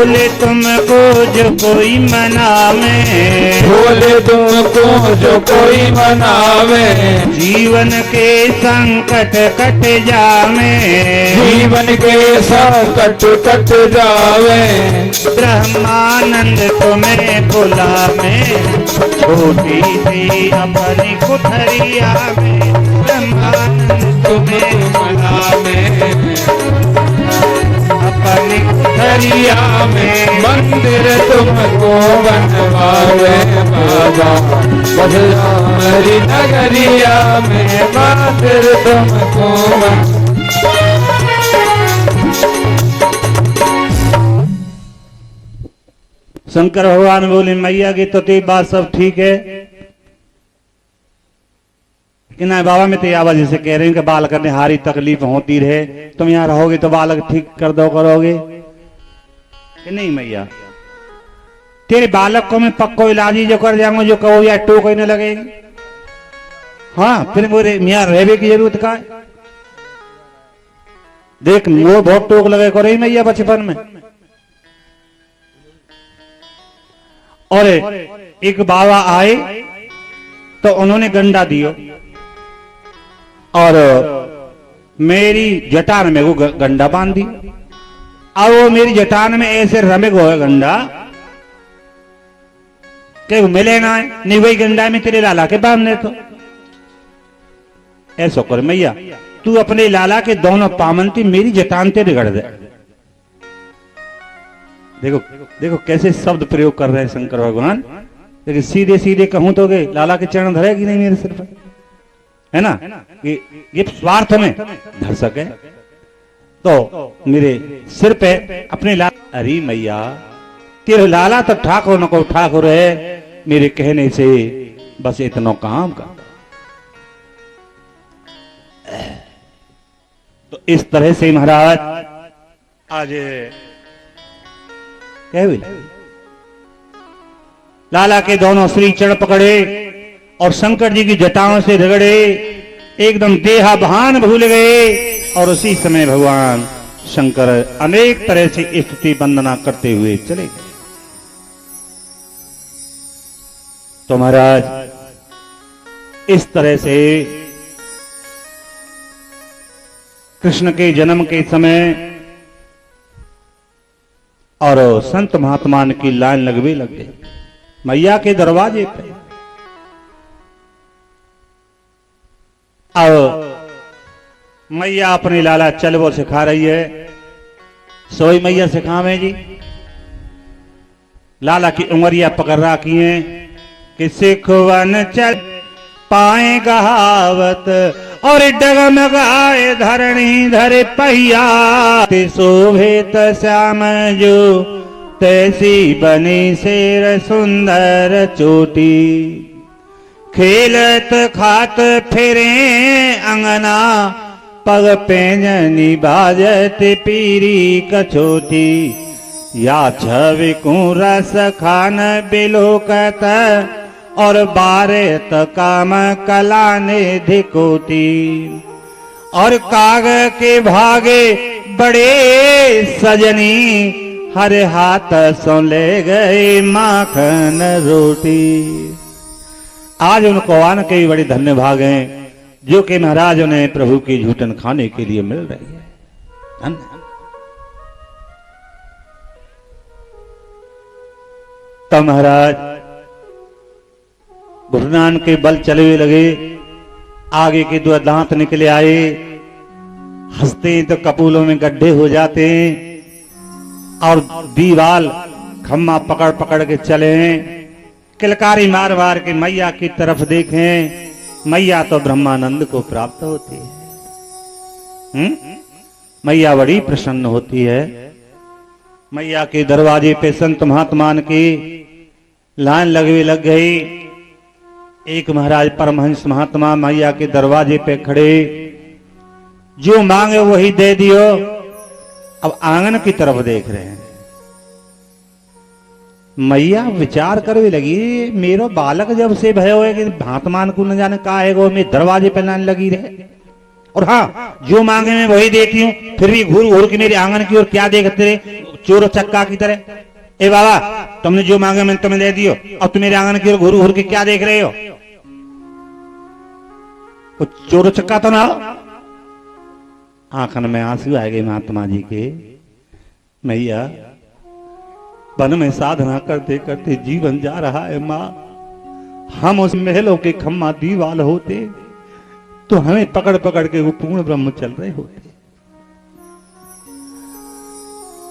बोले तुमको जो कोई मनावे, बोले तुमको जो कोई मनावे, जीवन के संकट कट जावे, जीवन के संकट कट जावे। ब्रह्मानंद तुम्हें बुलावे, छोटी सी अपनी कुठरिया में, ब्रह्मानंद तुम्हें बुलावे, अपनी कुठरिया में, मंदिर तुमको बनवावे बाबा, बदलारी नगरिया में मंदिर तुमको शंकर भगवान बोले मैया की तो तेरी बात सब ठीक है कि ना बाबा, मैं तो आवाज से कह रही हूँ कि बालक ने हारी तकलीफ होती रहे, तुम यहाँ रहोगे तो बालक ठीक कर दो करोगे कि नहीं मैया? तेरे बालक को मैं पक्को इलाज ही जो कर जाऊंगा, जो कहो या टोक ही न लगेगी। हाँ फिर मेरे मियाँ रहने की जरूरत का है? देख वो बहुत टोक लगे को रही मैया बचपन में। और एक बाबा आए तो उन्होंने गंडा दियो और मेरी जटान में वो गंडा बांध दी। अब वो मेरी जटान में ऐसे रमे गो है गंडा कि मिले ना है, नहीं वही गंडा में तेरे लाला के बांधने तो ऐसा कर मैया, तू अपने लाला के दोनों पामंती मेरी जटान ते बिगड़ दे। देखो देखो कैसे शब्द प्रयोग कर रहे हैं शंकर भगवान। लेकिन सीधे सीधे कहूं तो लाला के चरण धरेगी नहीं मेरे सिर पर, है ना? ये स्वार्थ में धर सके तो मेरे सिर पे अपने लाला। अरे मैया तेरे लाला तो ठाकुर न को ठाकुर है, मेरे कहने से बस इतना काम का। तो इस तरह से महाराज आज लाला के दोनों श्री चरण पकड़े और शंकर जी की जटाओं से रगड़े, एकदम देहा भान भूल गए। और उसी समय भगवान शंकर अनेक तरह से स्तुति वंदना करते हुए चले गए। तो महाराज इस तरह से कृष्ण के जन्म के समय और संत महात्मा की लाइन लगवे लग गई मैया के दरवाजे पे। अब मैया अपने लाला चलबो सिखा रही है, सोई मैया सिखावे जी। लाला की उमरिया पकड़ रखी है कि सिखवन चल पाए कहावत और डगमगाए धरणी धरे पहिया, शोभित श्याम जो तैसी बनी शेर सुंदर चोटी, खेलत खात फिरे अंगना पग पेंजनी बाजत पीरी कछोटी, या छविकू रस खान बिलोकत और बारेत काम कला निधि कोटी, और काग के भागे बड़े सजनी हर हाथ सो ले गए माखन रोटी। आज उनको आन के भी बड़े धन्य भाग हैं जो कि महाराज उन्हें प्रभु की झूठन खाने के लिए मिल रही है। धन्य तो महाराज घुटनान के बल चले हुए लगे, आगे के दो दांत निकले आए, हंसते हैं तो कपूलों में गड्ढे हो जाते हैं, और दीवाल खम्मा पकड़ पकड़ के चले हैं, किलकारी मार मार के मैया की तरफ देखें। मैया तो ब्रह्मानंद को प्राप्त होती है। मैया बड़ी प्रसन्न होती है। मैया के दरवाजे पे संत महात्मान की लाइन लग गई। एक महाराज परमहंस महात्मा मैया के दरवाजे पे खड़े, जो मांगे वही दे दियो। अब आंगन की तरफ देख रहे हैं। मैया विचार करवे लगी, मेरो बालक जब से भय होए कि भातमान को न जाने का है वो मैं दरवाजे पे लाइन लगी रहे, और हाँ जो मांगे मैं वही देती हूँ, फिर भी घूर घूर के मेरे आंगन की ओर क्या देखते रहे, चोर चक्का की तरह, ए बाबा तुमने जो मांगे मैंने तुम्हें दे दियो, और तुम मेरे आंगन की ओर घूर घूर के क्या देख रहे हो? कुछ चोर चक्का तो ना हो? आंखन में आंसू आ गए महात्मा जी के। मैया वन में साधना करते करते जीवन जा रहा है माँ, हम उस महलों के खम्मा दीवाल होते तो हमें पकड़ पकड़ के वो पूर्ण ब्रह्म चल रहे होते।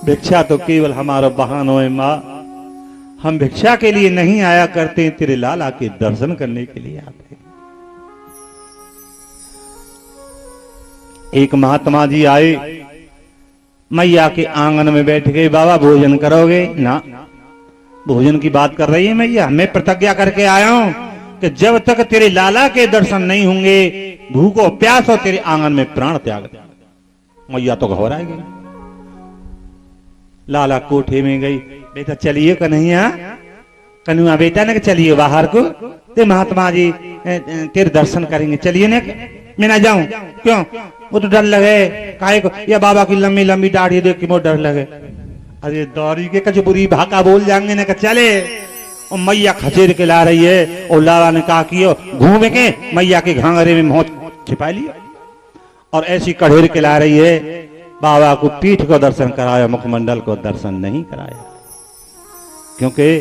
भिक्षा तो केवल हमारा बहाना है माँ, हम भिक्षा के लिए नहीं आया करते, तेरे लाला के दर्शन करने के लिए आते। एक महात्मा जी आए, मैया के आंगन में बैठ गए। बाबा भोजन करोगे? ना, भोजन की बात कर रही है मैया। मैं प्रतिज्ञा करके आया हूं कि जब तक तेरे लाला के दर्शन नहीं होंगे, भूखो प्यासो तेरे आंगन में प्राण त्याग दे। मैया तो घबरा गई। लाला कोठे में गई, बेटा चलिए कन्हैया, कन्हैया बेटा ने चलिए बाहर को, ते महात्मा जी तेरे दर्शन करेंगे, चलिए ने। मैं ना जाऊं? क्यों? वो तो डर लगे, काहे को? या बाबा की लंबी लंबी दाढ़ी देख के बहुत डर लगे। अरे दौरी के कच बुरी भाका बोल जाएंगे ना, चले। और मैया खचेर के ला रही है, और लाला ने कहा कि घूम के मैया के घाघरे में मुंह छिपा लिया, और ऐसी कढ़ेर के ला रही है। बाबा को पीठ को दर्शन कराया, मुखमंडल को दर्शन नहीं कराया, क्योंकि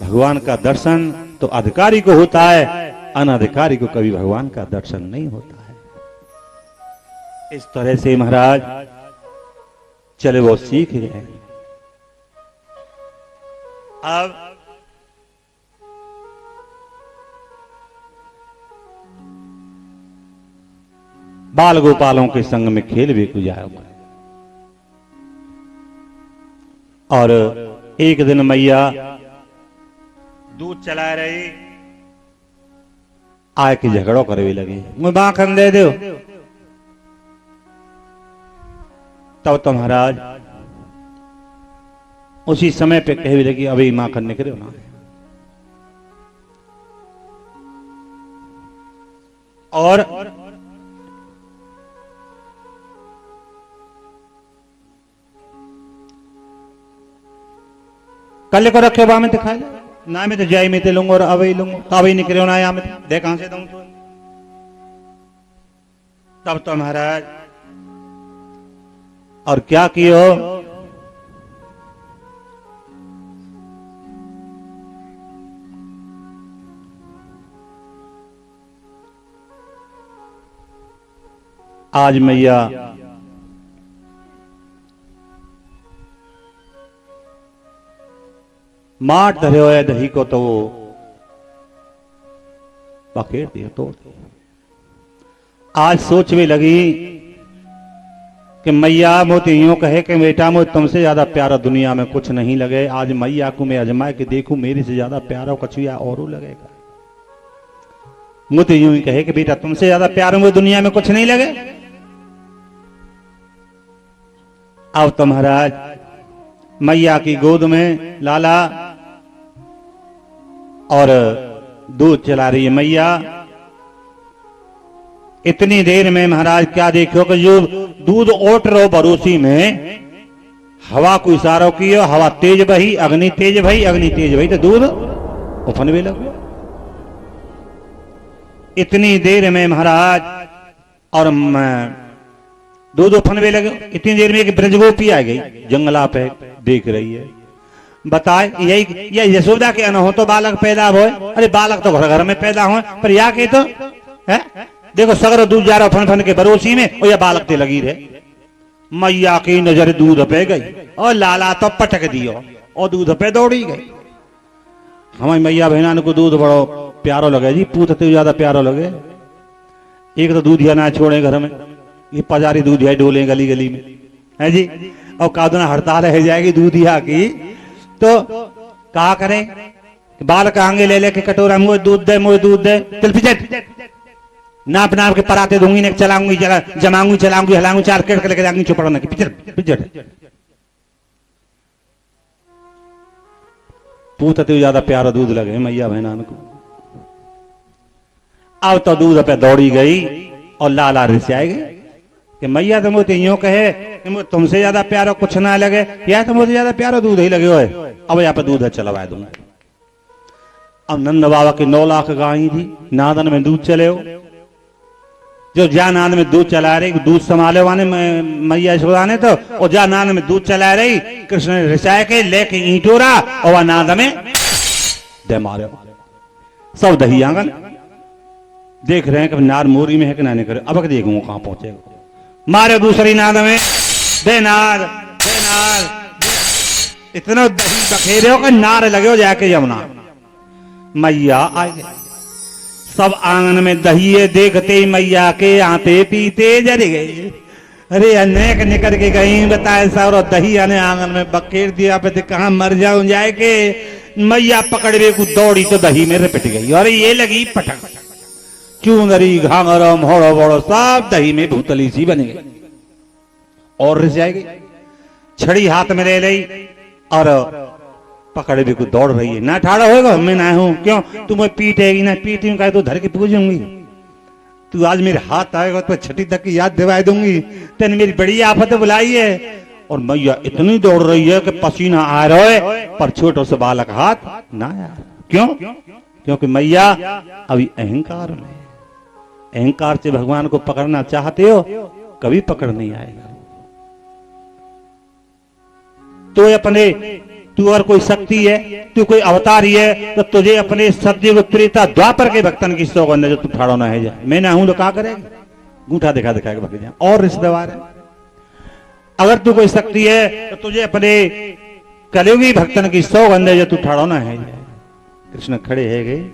भगवान का दर्शन तो अधिकारी को होता है, अनधिकारी को कभी भगवान का दर्शन नहीं होता है। इस तरह से महाराज चले वो सीख गए। अब बाल गोपालों के संग में खेल भी गुजारा। और एक दिन मैया दूध चला रही, आए के झगड़ों करे लगे, मुझे माखन दे दो। तब तो महाराज उसी समय पे कहने लगी, अभी माखन निकले ना। और कल को रखे बा में दिखाई ना, मैं तो जाई में ते लूंगा और अवई लूंगा, तो अवई निकले ना या में दे कहां से दूं। तब तो महाराज और क्या कियो, आज मैया मार धरे हुए दही को तो वो पकेड़ दिया, तोड़ दिया। आज सोच में लगी कि मैया मोती यूं कहे कि बेटा मुझे तुमसे ज्यादा प्यारा दुनिया में कुछ नहीं लगे। आज मैया को मैं अजमाए के देखूं, मेरे से ज्यादा प्यारा कछुआ और लगेगा। मुझे यूं ही कहे कि बेटा तुमसे ज्यादा प्यारा मुझे दुनिया में कुछ नहीं लगे। अब तो महाराज मैया की गोद में लाला और दूध चला रही है मैया। इतनी देर में महाराज क्या देखो कि जो दूध ओट रो बरूसी में हवा को इशारा किया, हवा तेज बही, अग्नि तेज बही, अग्नि तेज बही, तो दूध उफन भी लग गया। इतनी देर में महाराज और दूध उफन भी लगे। इतनी देर में एक ब्रजगोपी आ गई, जंगला पे देख रही है। बताए यही यशोदा के अनहो तो बालक पैदा हुए। अरे बालक तो घर घर में पैदा हुए, पर या के तो है देखो सगर दूध जा रहा फन फन के बरोसी में, और यह बालक ते लगी रहे। मैया की नजर दूध पे गई और लाला तो पटक दियो और दूध पे दौड़ी गई। हमारी मैया बहना को दूध बड़ो प्यारो लगे जी, पूत तो ज्यादा प्यारो लगे। एक तो दूधिया ना छोड़े घर में, ये पजारी दूधिया डोले गली गली में है जी। और कादुना हड़ताल रह जाएगी दूधिया की, तो कहा करें बालक आगे ले लेके कटोरा, मुझे दूध दे, मुझे दूध दे, चल पीछे नाप नाप के पराते दूंगी, ने चलाऊंगी, जमाऊंगी, चलाऊंगी, हलाऊंगी, चार केड़ लेके जाऊंगी, चुपड़ना की पिचर पिचर। पूछते ज्यादा प्यारा दूध लगे मैया बहनान को। अब तो दूध पे दौड़ी गई और लाला रिस आए गए कि मैया तो मोती यूं कहे कि मुझे तुमसे ज्यादा प्यारा कुछ ना लगे, या तो मुझे ज्यादा प्यारा दूध ही लगे हो। अब यहाँ पे दूध चलवा दूंगा। अब नंद बाबा की 9 लाख गाय थी, नादन में दूध चले हो, जो जा नाद में दूध चला रही, दूध संभाले वाने मैया यशोदा ने तो, और जा नाद में दूध चला रही, कृष्ण ने रिसाए के लेके ईंटोरा और वह नाद में दे मारे। सब दही आंगन देख रहे हैं कि नार मोरी में है कि ना नहीं करे। अब देखूंगा कहां पहुंचेगा। मारे दूसरी नाद में दे नार, इतना दही बखेरे हो कि नार लगे हो जाके यमुना। मैया आ गए, सब आंगन में दही देखते ही मैया के आते पीते जर गए। अरे अनेक निकल के गई बताए सर, और दही आने आंगन में बखेर दिया पे कहा मर जाऊं जाए के। मैया पकड़े को दौड़ी तो दही में रिपट गई, और ये लगी पटक। चूनरी घाघरा मोड़ो बड़ो सब दही में भूतली सी बन गई और रिस जाएगी। छड़ी हाथ में ले ली और पकड़े भी को दौड़ रही है। ना ठाड़ा होगा, मैं ना हूं, क्यों तू मैं पीटेगी ना, पीटी कहे तो धर के पूजूंगी। तू आज मेरे हाथ आएगा तो छठी तक की याद दिवा दूंगी, तेने मेरी बड़ी आफत बुलाई है। और मैया इतनी दौड़ रही है कि पसीना आ रहा है, पर छोटो से बालक हाथ ना आया। क्यों? क्योंकि मैया अभी अहंकार में, अहंकार से भगवान को पकड़ना चाहते हो, कभी पकड़ नहीं आएगा। तो अपने तू और कोई शक्ति है, तू कोई अवतार ही है, तो तुझे अपने सतयुग त्रेता द्वापर के भक्तन की सौगंध जो तू ठाड़ो ना है जा। मैं ना हूं तो क्या करेगा, गूठा दिखा दिखा के भाग जा। और रिश्तेदार है, अगर तू कोई शक्ति है तो तुझे अपने कलयुगी भक्तन की सौगंध जो तू ठाड़ो ना है जा। कृष्ण खड़े है गए,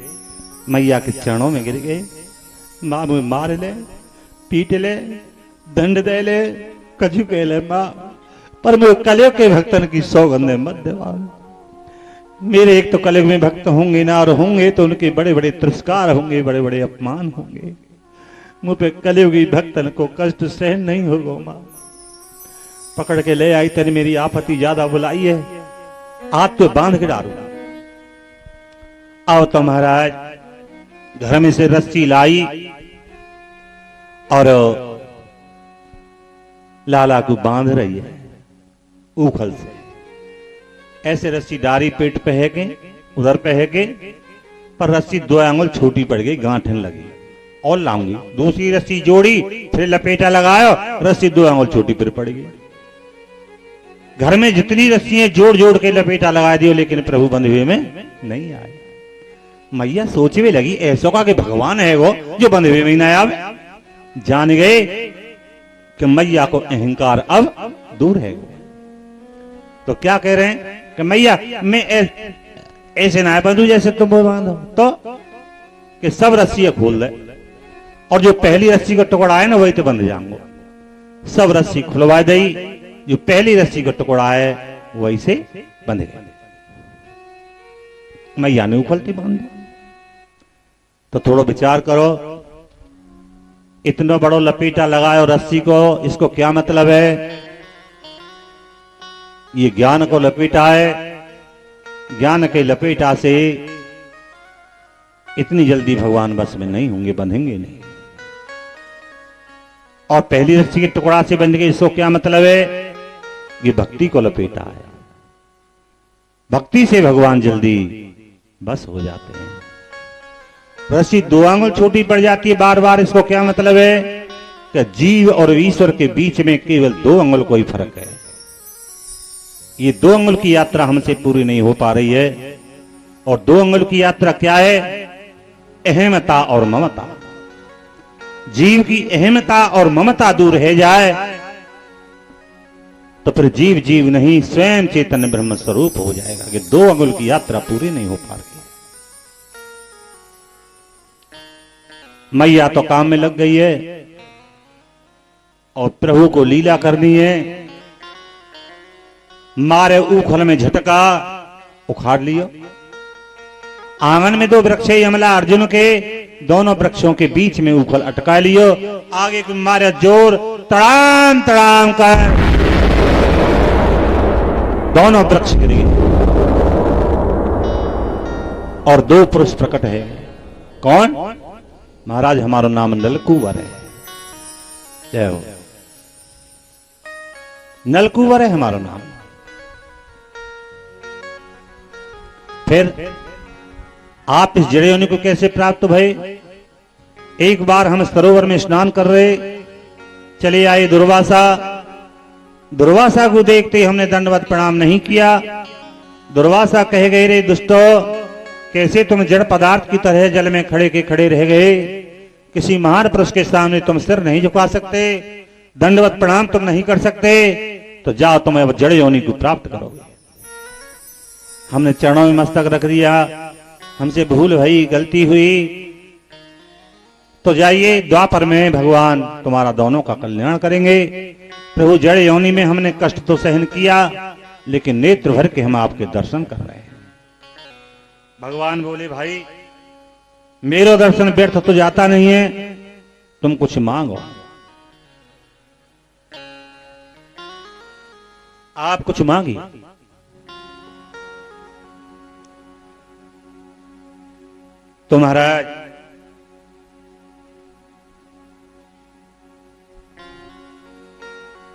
मैया के चरणों में गिर गए। माँ मुझे मार ले, पीट ले, दंड दे ले, कछु कह ले माँ, पर मैं कलयुग के भक्तन की सौगंध मत देवा। मेरे एक तो कलयुग में भक्त होंगे ना, और होंगे तो उनके बड़े बड़े तिरस्कार होंगे, बड़े बड़े अपमान होंगे। मुझ पे कलयुगी भक्तन को कष्ट सहन नहीं होगा माँ। पकड़ के ले आई, तेने मेरी आपत्ति ज्यादा बुलाई है, आज तो बांध के डालू। आओ तो महाराज घर में से रस्सी लाई और लाला को बांध रही है उखल से। ऐसे रस्सी डारी पेट पे है के, उधर पे है के, पर रस्सी 2 आंगुल छोटी पड़ गई, गांठन लगी। और लाऊंगी दूसरी रस्सी जोड़ी, फिर लपेटा लगायो, रस्सी 2 आंगुल छोटी फिर पड़ गई। घर में जितनी रस्सियां जोड़ जोड़ के लपेटा लगा दियो, लेकिन प्रभु बंधुए में नहीं आए। मैया सोचने लगी ऐसा का कि भगवान है वो जो बंधुए में नहीं आवे। जान गए कि मैया को अहंकार अब दूर है। तो क्या कह रहे हैं कि मैया मैं ऐसे ना बंधु जैसे तुम बांधो, तो कि सब रस्सियां खोल दे, और जो पहली रस्सी का टुकड़ा है ना वही तो बंध जाऊंगा। सब रस्सी खुलवा दी, जो पहली रस्सी का टुकड़ा है वही से बंध गए। मैया ने उखलती बांध। तो थोड़ा विचार करो, इतना बड़ो लपेटा लगाओ रस्सी को, इसको क्या मतलब है? ये ज्ञान को लपेटा है, ज्ञान के लपेटा से इतनी जल्दी भगवान बस में नहीं होंगे, बंधेंगे नहीं। और पहली रस्सी के टुकड़ा से बंध गए, इसको क्या मतलब है? ये भक्ति को लपेटा है, भक्ति से भगवान जल्दी बस हो जाते हैं। रस्सी 2 आंगुल छोटी पड़ जाती है बार बार, इसको क्या मतलब है? कि जीव और ईश्वर के बीच में केवल 2 आंगुल कोई फर्क है। ये 2 आंगुल की यात्रा हमसे पूरी नहीं हो पा रही है। और 2 आंगुल की यात्रा क्या है? अहमता और ममता। जीव की अहमता और ममता दूर है जाए तो फिर जीव जीव नहीं, स्वयं चेतन ब्रह्म स्वरूप हो जाएगा। कि 2 आंगुल की यात्रा पूरी नहीं हो पा रही। मैया तो काम में लग गई है और प्रभु को लीला करनी है। मारे उखल में झटका, उखाड़ लियो। आंगन में 2 वृक्ष है यमला अर्जुन के, दोनों वृक्षों के बीच में उखल अटका लियो। आगे को मारे जोर, तड़ाम तड़ाम कर दोनों वृक्ष गिर गए। और 2 पुरुष प्रकट है। कौन? महाराज हमारा नाम नलकूबर है। जय हो। नलकुंवर है हमारा नाम। फिर आप इस जड़ योनि को कैसे प्राप्त भय? एक बार हम सरोवर में स्नान कर रहे, चले आए दुर्वासा। दुर्वासा को देखते हमने दंडवत प्रणाम नहीं किया। दुर्वासा कह गए, रे दुष्टो, कैसे तुम जड़ पदार्थ की तरह जल में खड़े के खड़े रह गए? किसी महान पुरुष के सामने तुम सिर नहीं झुका सकते, दंडवत प्रणाम तुम नहीं कर सकते, तो जाओ तुम अब जड़ योनि को प्राप्त करोगे। हमने चरणों में मस्तक रख दिया, हमसे भूल भई, गलती हुई, तो जाइए द्वापर में भगवान तुम्हारा दोनों का कल्याण करेंगे। प्रभु जड़ योनि में हमने कष्ट तो सहन किया, लेकिन नेत्र भर के हम आपके दर्शन कर रहे हैं। भगवान बोले, भाई मेरा दर्शन व्यर्थ तो जाता नहीं है, तुम कुछ मांगो। आप कुछ मांगिए। तो महाराज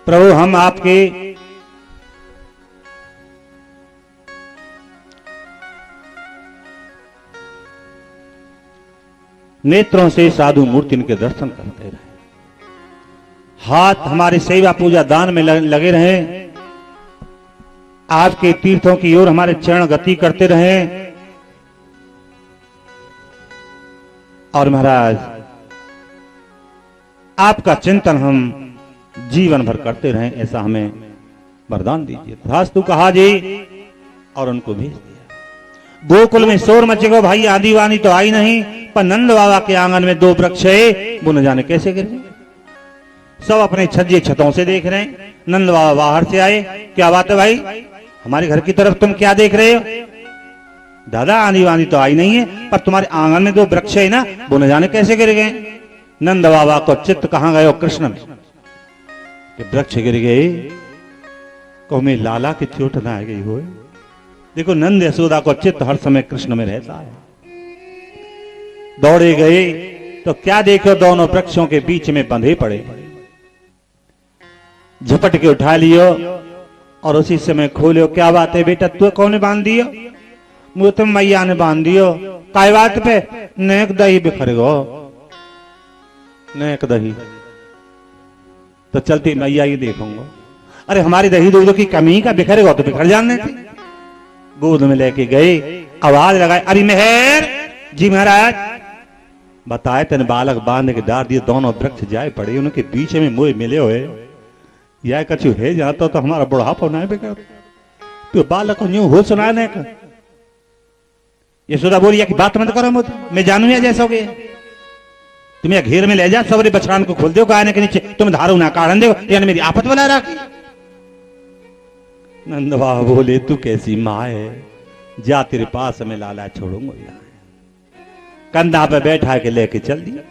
प्रभु हम आपके नेत्रों से साधु मूर्ति के दर्शन करते रहे, हाथ हमारे सेवा पूजा दान में लगे रहे, आपके तीर्थों की ओर हमारे चरण गति करते रहे। और महाराज आपका चिंतन हम जीवन भर करते रहे, ऐसा हमें वरदान दीजिए। तथास्तु कहा जी और उनको भेज दिया। गोकुल में शोर मचेगा भाई, आदि वाणी तो आई नहीं, पर नंद बाबा के आंगन में 2 वृक्ष है, वो न जाने कैसे गिरे। सब अपने छज्जे छतों से देख रहे हैं। नंद बाबा बाहर से आए, क्या बात है भाई, हमारे घर की तरफ तुम क्या देख रहे हो? दादा आंधी वानी तो आई नहीं है, पर तुम्हारे आंगन में 2 वृक्ष है ना, वो न जाने कैसे गिर गए। नंद बाबा को चित्त कहां गए? कृष्ण में वृक्ष गिर गए, को में लाला की चोट ना आ गई हो। देखो नंद यशोदा को चित्त हर समय कृष्ण में रहता है। दौड़े गए तो क्या देखो, दोनों वृक्षों के बीच में बंधे पड़े। झपट के उठा लियो और उसी समय खोलियो। क्या बात है बेटा, तू कौन बांध दियो? मुझे तुम मैया ने बांध दियो। काय बात पे? नेक दही बिखर गो, नेक दही तो चलती मैया ही देखूंगा। अरे हमारी दही दूध की कमी का बिखरेगा तो बिखर जाने थे। गोद में लेके गए, आवाज लगाए, अरे मेहर जी महाराज। बताए तेने बालक बांध के डार दिए, दोनों वृक्ष जाए पड़े, उनके बीच में मोह मिले हुए। यह कछु है जाता तो हमारा बुढ़ापा ना बेकार, तो बालक को यूं हो सुनाने का। यशोदा बोलिया कि बात मत करो, मैं जानू या जैसा हो गया। तुम यह घेर में ले जा, सबरे बछड़ान को खोल दो, गायने के नीचे तुम धारू ना काढ़न दो, यानी मेरी आफत बुला रखी। नंद बाबा बोले, तू कैसी माँ है, जा तेरे पास में लाला छोड़ूंगा। कंधा पे बैठा के लेके चल दिया।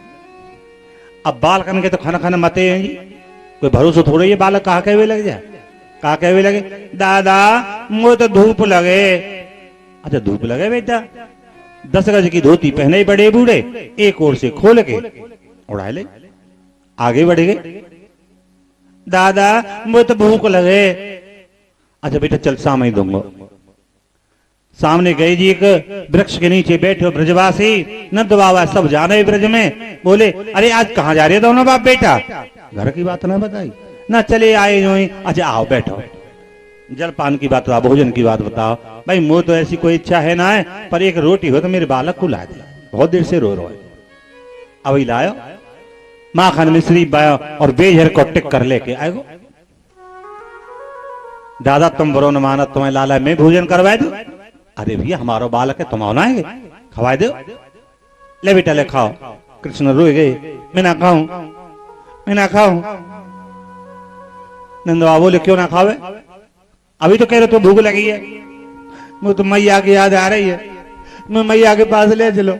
अब बालकन के तो खाना खाना मते हैं जी, कोई भरोसा थोड़े ये बालक कहा कहवे लग जाए। कहा कहवे लगे, दादा मुझे तो धूप लगे। अच्छा धूप लगे बेटा, 10 गज की धोती पहने ही बड़े बूढ़े, एक ओर से खोल के उड़ा ले, आगे बढ़ गए। दादा मुझे तो भूख लगे। अच्छा बेटा चल सामने दूंगा। सामने गए जी, एक वृक्ष के नीचे बैठे ब्रजवासी। नंद बाबा सब जाने ब्रज में। बोले, अरे आज कहाँ जा रहे दोनों बाप बेटा? घर की बात ना बताई ना, चले आए जो ही। अच्छा आओ बैठो, जलपान की बात बताओ, भोजन की बात बताओ। भाई मुझे तो ऐसी कोई इच्छा है ना है, पर एक रोटी हो तो मेरे बालक को ला दे, बहुत देर से रो है। अभी लायो, माखन मिश्री बायो और बेझर को टिक कर लेके आएगो। दादा तुम बरो न माना, तुम्हें लाला मैं भोजन करवाए दो। अरे भैया हमारो बालक है, तुम आना है, खवाए दो। ले बेटा ले खाओ। कृष्ण रोए गए, मैं ना खाऊं, मैं ना खाऊं। नंद बाबा बोले, क्यों ना खावे? अभी तो कह रहे तो भूख लगी है। मुझे तो मैया की याद आ रही है, मैं मैया के पास ले चलो।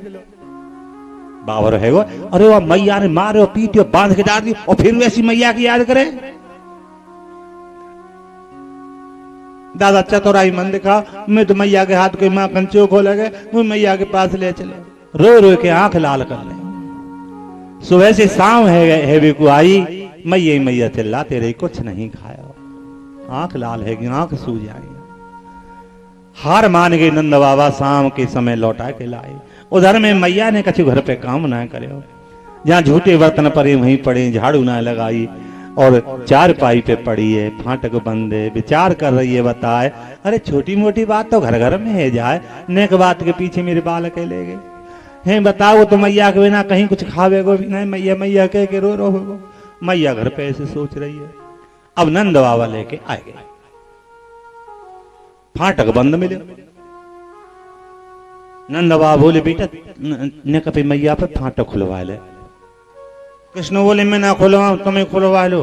बाबा रहेगा, अरे वह मैया ने मारे पीटे बांध के डाल दी, और फिर वैसी मैया की याद करे। दादा चतुराई मन दिखा, मैं तो मैया के हाथ कोई माँ कंचो खो लगे, मैं मैया के पास ले चले। रो रो के आंख लाल कर ले। सुबह से शाम है वे को आई, मैया मैया चिल्लाते रही, कुछ नहीं खाया। आंख लाल है कि आंख सूज आई। हार मान गए नंद बाबा, शाम के समय लौटा के लाए। उधर में मैया ने कछु घर पे काम ना करे, जहाँ झूठे बर्तन पड़े वहीं पड़े, झाड़ू ना लगाई और चार पाई पे पड़ी है, फाटक बंद है, विचार कर रही है। बताए अरे छोटी मोटी बात तो घर घर में है जाए, नेक बात के पीछे मेरे बाल के ले गए हैं। बताओ तो मैया के बिना कहीं कुछ खावे को भी नहीं, मैया मैया कह के रो हो। मैया घर पे ऐसे सोच रही है। अब नंद बाबा लेके आ गए, फाटक बंद मिले। नंद बाबा बोले बेटा ने कभी मैया पे फाटक खुलवा ले। कृष्ण बोले मैं ना खुलवाऊं, तुम्हें खुलवा लो।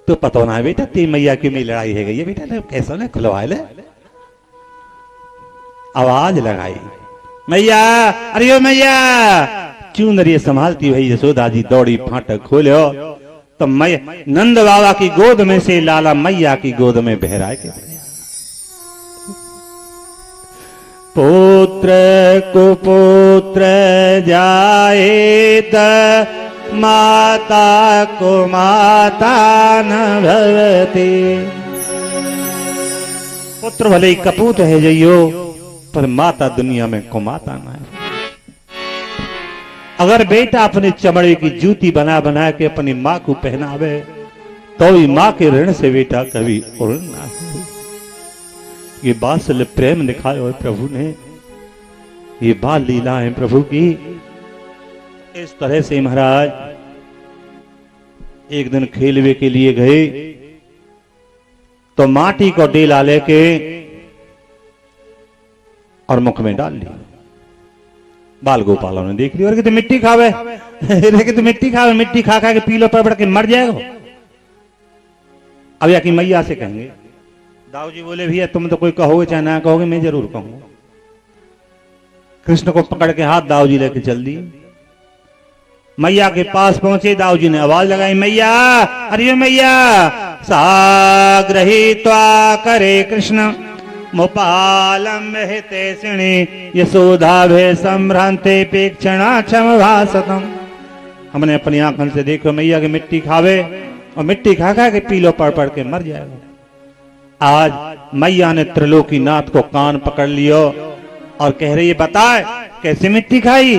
तो पता ना बेटा ती मैया की मेरी लड़ाई है गई बेटा, कैसा ना खुलवा ले। आवाज लगाई मैया, अरे ओ मैया। चुनरी संभालती हुई यशोदा जी दौड़ी, फाटक खोलो तो मैं नंद बाबा की गोद में से लाला मैया की गोद में बहरा के पुत्र कुपुत्र जाए त माता को माता न भवती। पुत्र भले ही कपूत है जइयो, पर माता दुनिया में कुमाता ना है। अगर बेटा अपने चमड़े की जूती बना बना के अपनी माँ को पहनावे तो भी माँ के ऋण से बेटा कभी उड़ ना हो। ये बात्सल्य प्रेम दिखाया है प्रभु ने, ये बाल लीला है प्रभु की। इस तरह से महाराज एक दिन खेलवे के लिए गए तो माटी को डेला लेके और मुख में डाल ली। बाल गोपालों ने देख लिया, तो मिट्टी खावे तो मिट्टी खावे, मिट्टी खा खा के पीलो पर पड़ के मर जाएगा। अब या कि मैया से कहेंगे। दाऊ जी बोले भैया तुम तो कोई कहोगे चाहे ना कहोगे, मैं जरूर कहूंगा। कृष्ण को पकड़ के हाथ दाऊ जी लेके चल दी। मैया के पास पहुंचे, दाऊ जी ने आवाज लगाई मैया, अरे मैया। साग्रहीत्वा करे कृष्ण मुपालम हिते सिणी यशोदा भे संभ्रांते पेक्षणा क्षम भासतम। हमने अपनी आंखों से देखो मैया की मिट्टी खावे और मिट्टी खा खा के पीलो पड़ पड़ के मर जाएगा। आज मैया ने त्रिलोकीनाथ को कान पकड़ लियो और कह रही है बताए कैसे मिट्टी खाई।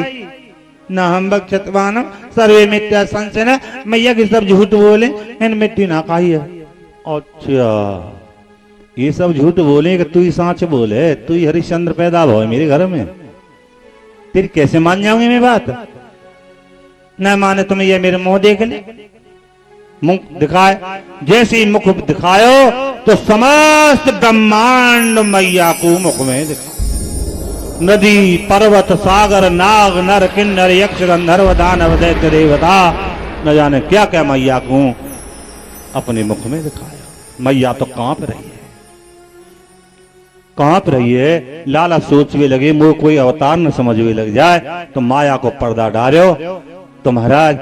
न हम बक्षतवान सर्वे मिथ्या संशय। मैया की सब झूठ बोले, इन मिट्टी ना खाई है। अच्छा ये सब झूठ बोले कि तू ही सांच बोले, तू ही हरिश्चंद्र पैदा हो मेरे घर में, फिर कैसे मान जाऊंगी मैं बात। न माने तुम्हें ये मेरे मुंह देख ले, मुख दिखाए। जैसे ही मुख दिखायो तो समस्त ब्रह्मांड मैया को मुख में दिखा। नदी पर्वत सागर नाग नर किन्नर यक्ष गंधर्व दानव दैत्य देवता न जाने क्या क्या मैया को अपने मुख में दिखाया। मैया तो कांप रही है, कांप रही है। लाला सोचवे लगे मुझे कोई अवतार न समझवे लग जाए तो माया को पर्दा डालो तो महाराज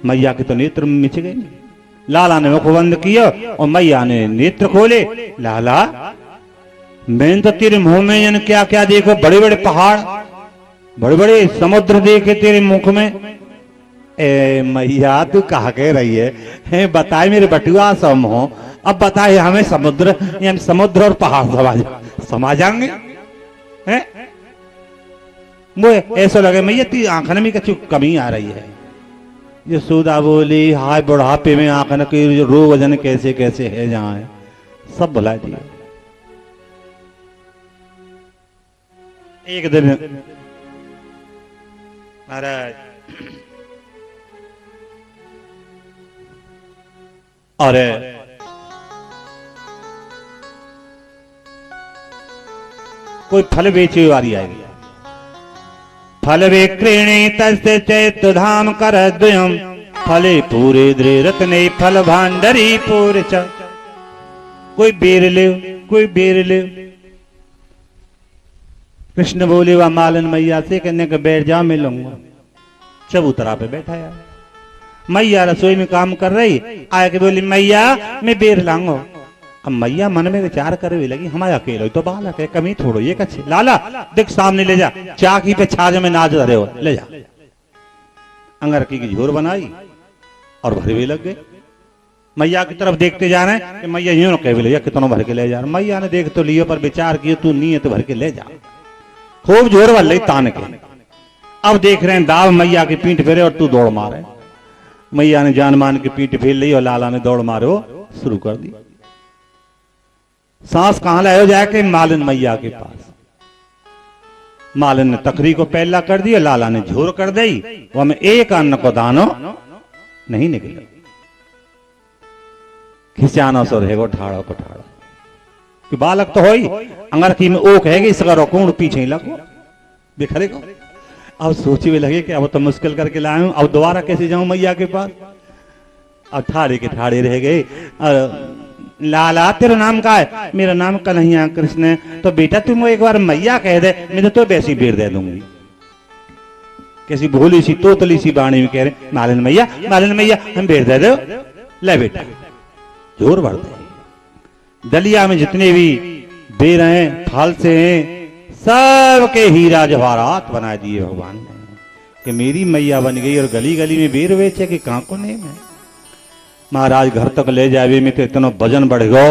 मैया के तो नेत्र मिच गए। लाला ने मुख बंद किया और मैया ने नेत्र खोले। लाला मैंने तो तेरे मुंह में जन क्या क्या देखो, बड़े बड़े पहाड़ बड़े बड़े समुद्र देखे तेरे मुख में। ए मैया तू कहा कह रही है बताए मेरे बटुआ सम हो। अब बताए हमें समुद्र या समुद्र और पहाड़ समा जाएंगे हैं। मुझे ऐसा लगे मैया ती आंखन में कछु कमी आ रही है। यशोदा बोली हाय बुढ़ापे में आंखन के रोग वजन कैसे कैसे है जहां है सब भुला दिया। एक दिन महाराज और कोई फल बेचे वाली आएगी। फल विक्रेणे तस्य चैत्य धाम कर द्वयम फले पूरे द्रे रत्ने फल भांडरी पूरे च। कोई बेर ले कोई बेर ले। कृष्ण बोले वह मालन मैया से कहने का बैठ जा मैं लूंगा। चबूतरा पे बैठा यार। मैया रसोई में काम कर रही, आया के बोली मैया मैं बेर लाऊंगा। अब मैया मन में विचार करे लगी हमारा अकेले तो बालक है कमी थोड़ो ये कच्छे। लाला देख सामने ले जा, चाकी पे छाछ में नाच रहे हो ले जा। अंगरकी की झोर बनाई और भरवे लग गए। मैया की तरफ देखते जा रहे हैं कि मैया यूं न कह भैया कितनों भर के ले जा रहे। मैया ने देख तो लियो पर विचार कियो तू नहीं है तो भर के ले जा। खूब जोर वाले तान के अब देख रहे हैं दाव मैया की पीठ फेरे और तू दौड़ मारे। मैया ने जान मान के पीठ फेर ली और लाला ने दौड़ मारो शुरू कर दी। सांस कहां लाए जाके मालिन मैया के पास। मालिन ने तकरी को पहला कर दिया, लाला ने झोर कर दी, वो हमें एक अन्न को दानो नहीं निकले। खिंचाना सो रहेगो ठाड़ो को ठाड़ो कि बालक तो होई अंगरखी में ओक है इसका रोकूण पीछे ही लगो बिखरे को। अब सोची भी लगे कि अब तो मुश्किल करके लाया हूं, अब दोबारा कैसे जाऊं मैया के पास। अब ठाड़े के ठाड़े रह गए। लाला तेरा नाम का है? मेरा नाम कन्हैया कृष्ण है। तो बेटा तुम एक बार मैया कह दे, मैं तो वैसी बेर दे दूंगी। कैसी भोली सी तोतली सी बाणी में कह रहे मालिन मैया हम बेर दे दो। ले बेटा जोर बढ़ दे। दलिया में जितने भी बेर हैं फालसे हैं सबके हीरा जवाहरात बना दिए भगवान ने कि मेरी मैया बन गई। और गली गली में बेर बेचे कि कहां को नेम है। महाराज घर तक ले जावे में तो इतना वजन बढ़ गो।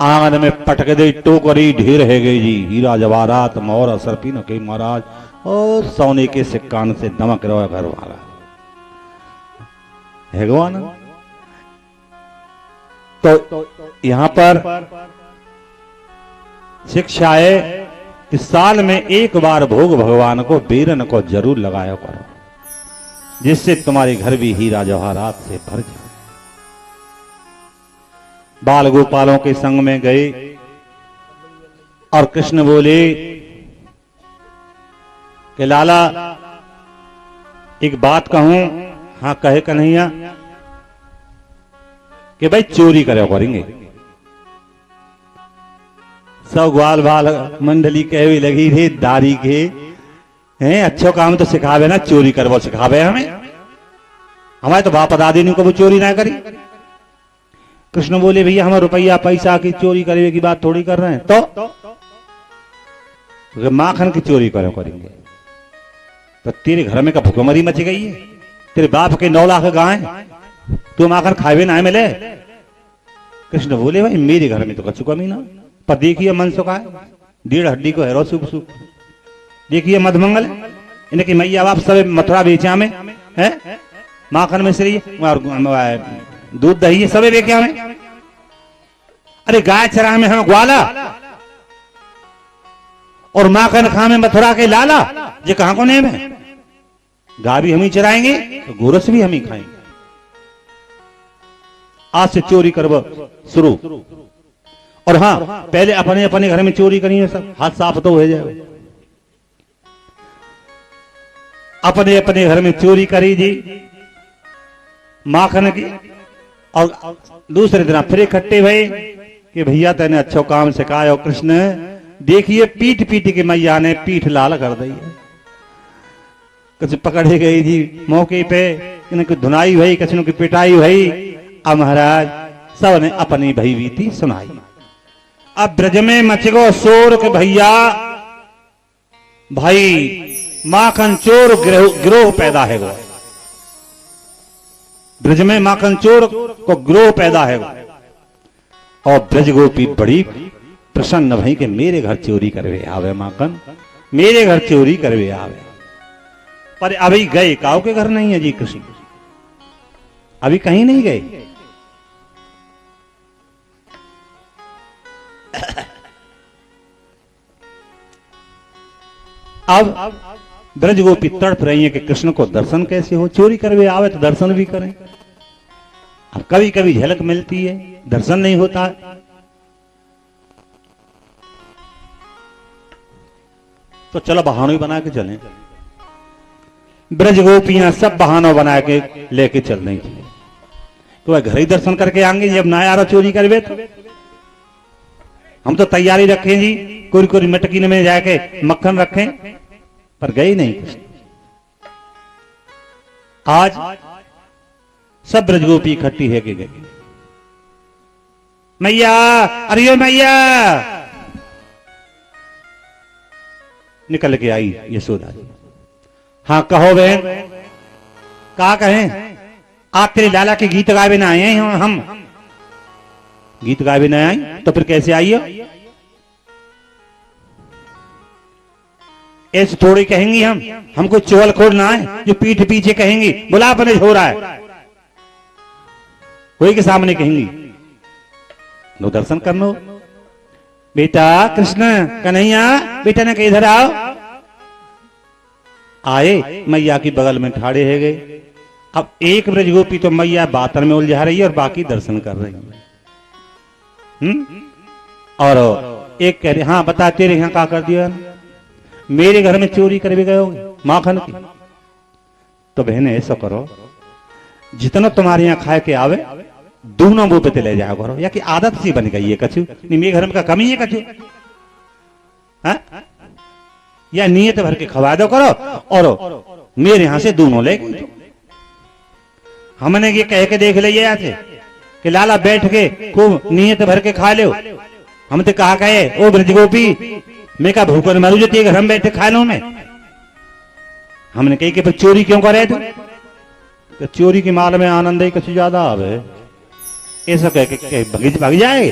आंगन में पटक दे टोकरी ढेर है गई जी हीरा जवाहरात मोर असर पी न कही महाराज और सोने के सिक्कान से दमक रहा घर वाला है भगवान। तो यहां पर शिक्षा है कि साल में एक बार भोग भगवान को बेरन को जरूर लगाया करो जिससे तुम्हारे घर भी हीरा जवाहरात से भर जाए। बाल गोपालों के संग में गए और कृष्ण बोले कि लाला एक बात कहूं। हाँ कहे कन्हैया कि भाई चोरी करे करेंगे। सब ग्वाल बाल मंडली कहे लगी थे दारी के हैं अच्छो काम तो सिखावे ना चोरी करवो सिखावे हमें। हमारे तो बाप दादी ने कभी चोरी ना करी। कृष्ण बोले भैया हम रुपया पैसा की चोरी करने की बात थोड़ी कर रहे हैं। तो माखन की चोरी करेंगे तो तेरे घर में का भुखमरी मच गई है। तेरे बाप के 9 लाख गाय तू माखन खावे ना मिले। कृष्ण बोले भाई मेरे घर में तो कछु कमी ना पर देखिए मन सुखा है 1.5 हड्डी को हैरो सुख सुख। देखिए मधमंगल इनकी मैया बाप सब मथुरा बेचा में है माखन में श्री दूध दही सब बेचा में। अरे गाय चरा में हम ग्वाला और माखन खा में मथुरा के लाला ये कहां को नेम है। गाय भी हम ही चराएंगे तो गोरस भी हम ही खाएंगे। आज से चोरी करब शुरू। और हाँ पहले अपने अपने घर में चोरी करिए सब हाथ साफ तो हो जाए। अपने अपने घर में चोरी करी जी माखन की और दूसरे दिन फिर इकट्ठे भई कि भैया तेने अच्छो काम सिखाया। कृष्ण देखिए पीट पीट के मैया ने पीठ लाल कर दी है। कुछ पकड़े गई जी मौके पे इनकी धुनाई भई किसी की पिटाई भई। अब महाराज सब ने अपनी भयभीति सुनाई। अब ब्रज में मच गो शोर के भैया भाई माखन चोर गिरोह पैदा है। गो ब्रज में माखन चोर को गिरोह पैदा है। और ब्रज गोपी बड़ी प्रसन्न भई कि मेरे घर चोरी करवे आवे माखन मेरे घर चोरी करवे आवे। पर अभी गए काऊ के घर नहीं है जी कृष्ण अभी कहीं नहीं गए। अब ब्रज गोपी तड़प रही है कि कृष्ण को दर्शन कैसे हो। चोरी करवे आवे तो दर्शन भी करें। अब कभी कभी झलक मिलती है दर्शन नहीं होता है। तो चलो बहानों ही बना के चलें। ब्रज गोपियां सब बहानों बना के लेके चल रही थी। तो वह घर ही दर्शन करके आएंगे जब ना यार चोरी करवे तो हम तो तैयारी रखें जी कोरी कोरी मटकी में जाके मक्खन रखें पर गई नहीं। आज सब ब्रजगोपी इकट्ठी है कि गई। मैया अरे मैया निकल के आई यशोदा जी। हाँ कहो बहन कहा कहें आप तेरे लाला के गीत गावे ना आए हैं हम गीत गा भी नहीं आई तो फिर कैसे आई हो? ऐसे थोड़ी कहेंगी हमको चोल खोल ना है जो पीठ पीछे कहेंगी बोला अपने हो रहा है, कोई के सामने कहेंगी। लो दर्शन करना बेटा कृष्ण कन्हैया बेटा ने इधर आओ। आए मैया की बगल में ठाड़े है गए। अब एक ब्रजगोपी तो मैया बातन में उलझा रही है और बाकी दर्शन कर रही है। और एक कह रही हाँ बता तेरे यहाँ क्या कर दिया? मेरे घर में चोरी कर भी गए होगे माखन की। तो बहने ऐसा करो जितना तुम्हारे यहाँ खाए के आवे दोनों मुंह पे ले जाया करो, या कि आदत सी बन गई है कछु नहीं मेरे घर में का कमी है कछु हा? या नियत भर के खवा दो करो और मेरे यहां से दोनों ले गए। हमने ये कह के देख लिया थे कि लाला बैठ के खूब नियत भर के खा लो। हम तो कहा कहे ओ ब्रजगोपी मैं का भूखन मरू जो तेरे घर में बैठे खा लो। मैं हमने कही कि चोरी क्यों करे थे? तो चोरी की माल में आनंद ही कुछ ज्यादा आवे ऐसा कह के भाग जाए।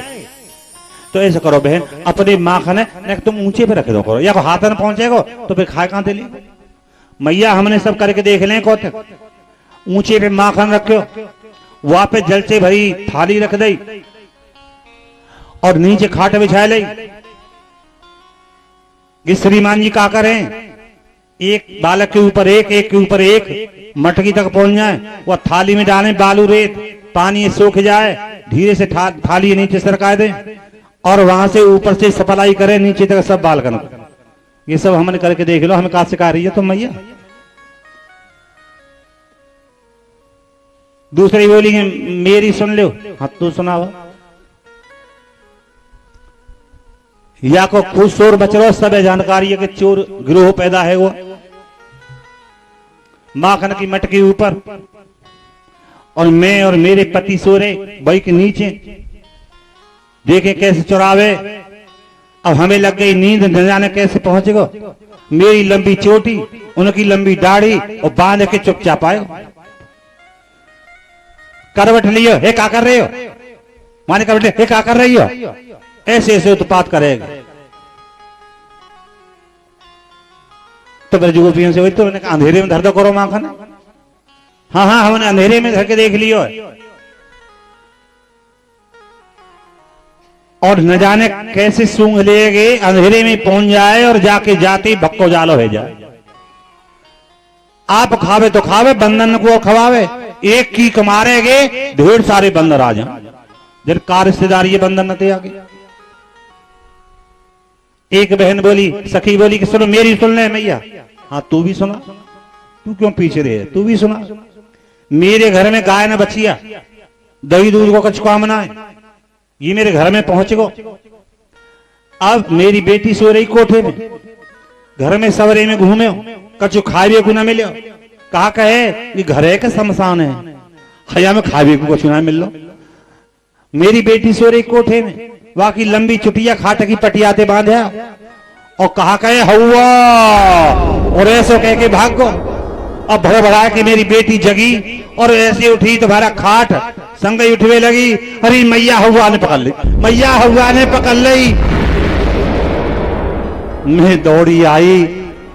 तो ऐसा करो बहन अपने माखन है तुम ऊंचे पे रख दो करो, या हाथ में पहुंचेगो तो फिर खाए कहां ले। मैया हमने सब करके देख लें को ऊंचे पे माखन रखो, वहां पे जल से भरी थाली रख दई और नीचे खाट बिछा ले। ये श्रीमान जी क्या करें एक बालक के ऊपर एक के ऊपर एक मटकी तक पहुंच जाए, वह थाली में डालें बालू रेत पानी सूख जाए, धीरे से थाली नीचे सरका दें और वहां से ऊपर से सप्लाई करें नीचे तक सब बालकन। ये सब हमने करके देख लो। हमें कहा सिखा रही है तुम मैया? दूसरी बोली मेरी सुन लो। हाँ तू सुनाओ। या को खुद शोर बचरो सब जानकारी है कि चोर गिरोह पैदा है वो माखन की मटकी ऊपर और मैं और मेरे पति सोरे बई के नीचे देखे कैसे चुरावे। अब हमें लग गई नींद न जाने कैसे पहुंचेगा। मेरी लंबी चोटी उनकी लंबी दाढ़ी और बांध के चुपचाप आए करवट लियो हे क्या कर रहे हो माने करवट हे क्या कर रही हो ऐसे ऐसे उत्पात करेगा। तो ब्रजगोपियों से वही तो मैंने अंधेरे में धर दो करो माखन। हाँ हाँ हमने अंधेरे में धर के देख लियो और न जाने कैसे सूंघ लेगे अंधेरे में पहुंच जाए और जाके जाते भक्को जालो हो जाए। आप खावे तो खावे बंदन को खवावे एक की कमारेगे ढेर सारे बंदर आ जाए जब कार रिश्तेदारी बंदन न आगे। एक बहन बोली सखी बोली कि सुनो मेरी सुन ले मैया। हाँ तू भी सुना, तू क्यों पीछे रहे तू भी सुना। मेरे घर में गाय न बचिया दही दूध को कछ कामना है ये मेरे घर में पहुंच गो। अब मेरी बेटी सो रही कोठे में घर में सवरे में घूमे हो कछु खावे को ना मिले कहा कहे ये घर है का शमशान है हया में खावे को कुछ ना मिल लो। मेरी बेटी सो रही कोठे में वाकी लंबी चुटिया खाट की पटियाते बांधे और कहा कहे हवा और ऐसे कह के भाग गो। अब भर भरा के मेरी बेटी जगी और ऐसे उठी तुम्हारा खाट संग ही उठवे लगी। अरे मैया हवा ने पकड़ ली मैया हवा ने पकड़ ली। मैं दौड़ी आई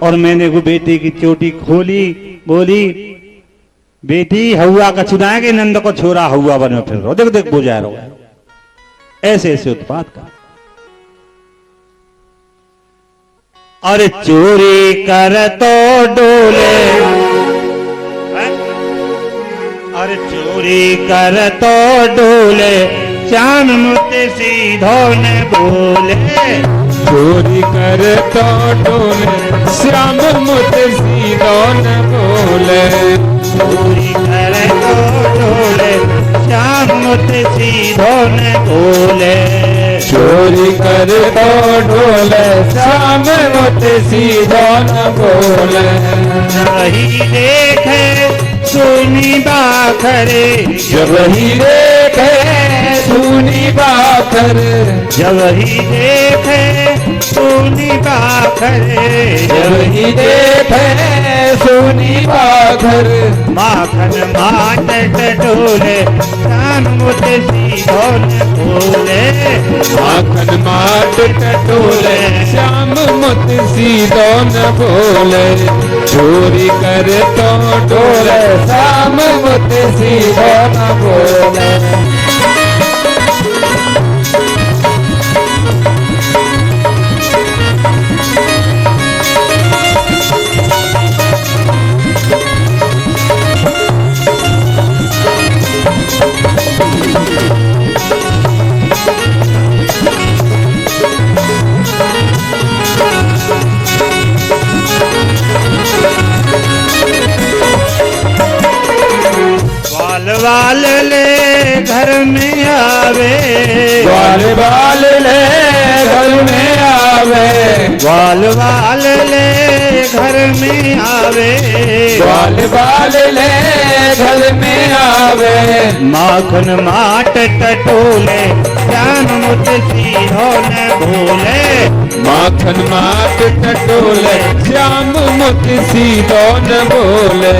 और मैंने वो बेटी की चोटी खोली बोली बेटी हवा का चुनाएंगे नंद को छोरा हवा बने फिर रो देख देख बुझा रहो ऐसे ऐसे उत्पात का। अरे चोरी कर तो डोले अरे चोरी कर तो डोले श्याम मुते सीधो ने बोले। चोरी कर तो डोले श्याम मुते सीधो ने बोले। चोरी कर तो डोले श्याम मुते सीधो ने बोले। चोरी कर तो डोले श्याम मुते सीधो ने बोले। वही देखे सुनी बाखरे जब ही देखे सुनी बाखर जब ही देखे सुनी बाखरे जब ही देखे सुनी बाखर माखन माट डोले जान मोते सीधो न बोले। माखन माट टटोले श्याम मुत सीधो न बोले। चोरी कर तो डोले श्याम मुत सीधो न बोले। वाल ले घर में आवे। ग्वाल बाल ले घर में आवे। ग्वाल वाल ले घर में आवे। ग्वाल बाल ले घर में आवे। माखन माट टटोले जान मुत सीधो न बोले। माखन माट टटोले श्याम मुत सीधो न बोले।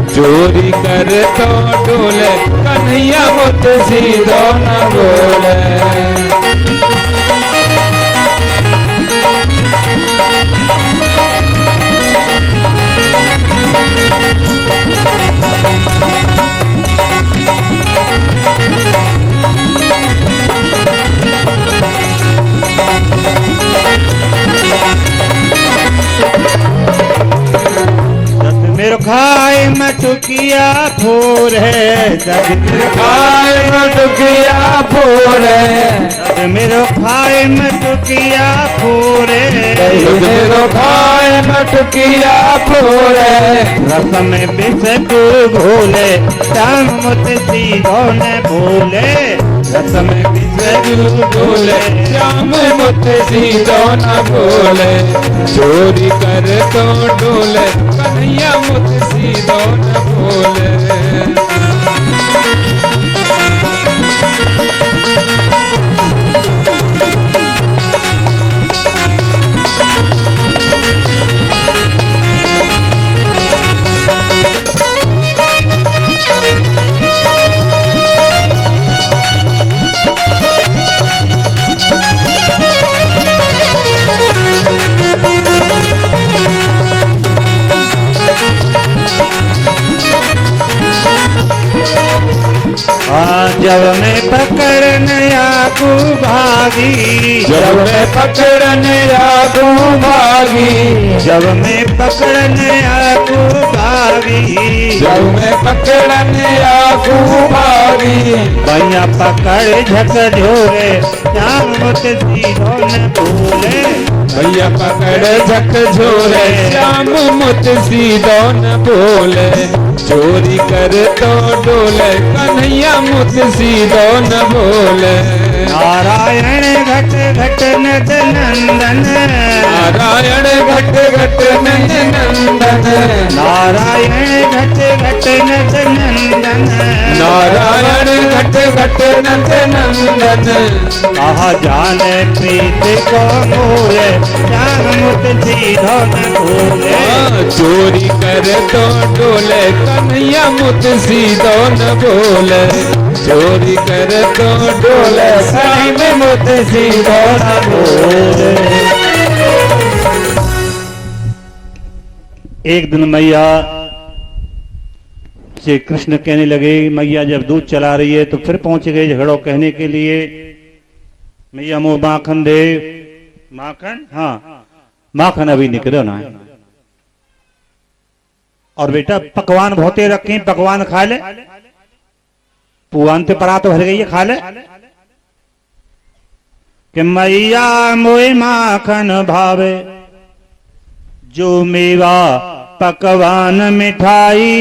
चोरी कर तो डोले कन्हैया मुत सीधो न बोले। मेरे खाए मटुकिया फोर है। खाए मटुकिया फोरे। मेरे खाए मटुकिया फोरे। मेरो खाए मटुकिया फोरे। रस में बिस्कुट घोले श्याम मुत सीधो न बोले। रस में बिस्कुट बोले श्याम मुत सीधो न बोले। चोरी कर तो डोले कन्हैया मुत सीधो न बोले। जब मैं पकड़ने आकू भागी। जब मैं पकड़ने आगू भागी। जब मैं पकड़ने आकू भागी। जब मैं पकड़ने आगू भागी। भैया पकड़ झक झोरे श्याम मुत सीधो न बोले। भैया पकड़ झक झोरे श्याम मुत सीधो न बोले। चोरी कर तो डोले कन्हैया मुत सीधो न बोले। नारायण घट घट नद नंदन। नारायण घट घट नंद नंदन। नारायण घट घट नद नंदन। नारायण घट घट नंद नंदन। कहा जाने प्रीत को मोले श्याम मुत सीधो न बोले। चोरी कर तो डोले कन्हैया मुत सीधो न बोले। चोरी कर तो डोले सही में मुत सीधो न बोले। एक दिन मैया श्री कृष्ण कहने लगे। मैया जब दूध चला रही है तो फिर पहुंच गए झगड़ो कहने के लिए। मैया मुँह माखन दे। माखन, हाँ माखन अभी निकलो ना। और बेटा पकवान बहुते रखे, पकवान खा ले। पुआन ते परा तो भर गई है, खा ले। कि मैया मोए माखन भावे जो मेवा पकवान मिठाई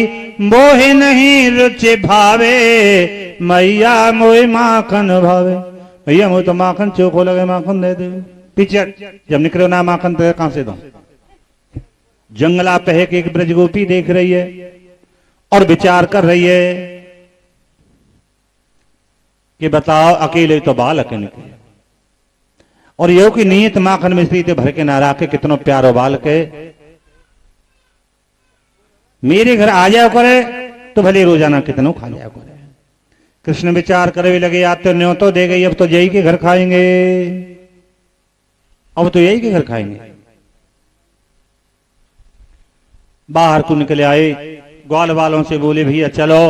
मोहे नहीं रुचि भावे। मैया मोए माखन भावे। भैया मुझे तो माखन चोखो लगे, माखन दे दे। पीछे जब निकलो ना माखन तो कहां से दो। जंगला पह के एक ब्रजगोपी देख रही है और विचार कर रही है कि बताओ अकेले तो बालक निकले और यो की नीयत माखन मिश्री ते भर के ना राखे। कितनो प्यारो बालक है, मेरे घर आ जाओ करे तो भले रोजाना कितनो खा जाओ करे। कृष्ण विचार करे लगे, आज तो न्यों तो दे गई, अब तो यही के घर खाएंगे, अब तो यही के घर खाएंगे। बाहर को निकले आए, ग्वाल वालों से बोले भैया चलो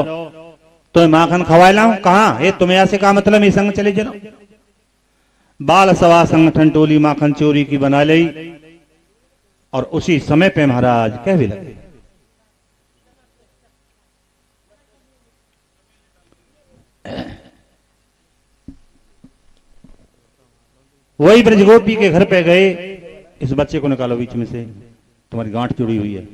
तो माखन खवाए लाऊं। कहां ये तुम्हें ऐसे का मतलब, ये संग चले चलो। बाल सभा संगठन टोली माखन चोरी की बना ली और उसी समय पे महाराज कह भी लगे। वही ब्रजगोपी के घर पे गए, इस बच्चे को निकालो बीच में से, तुम्हारी गांठ जुड़ी हुई है।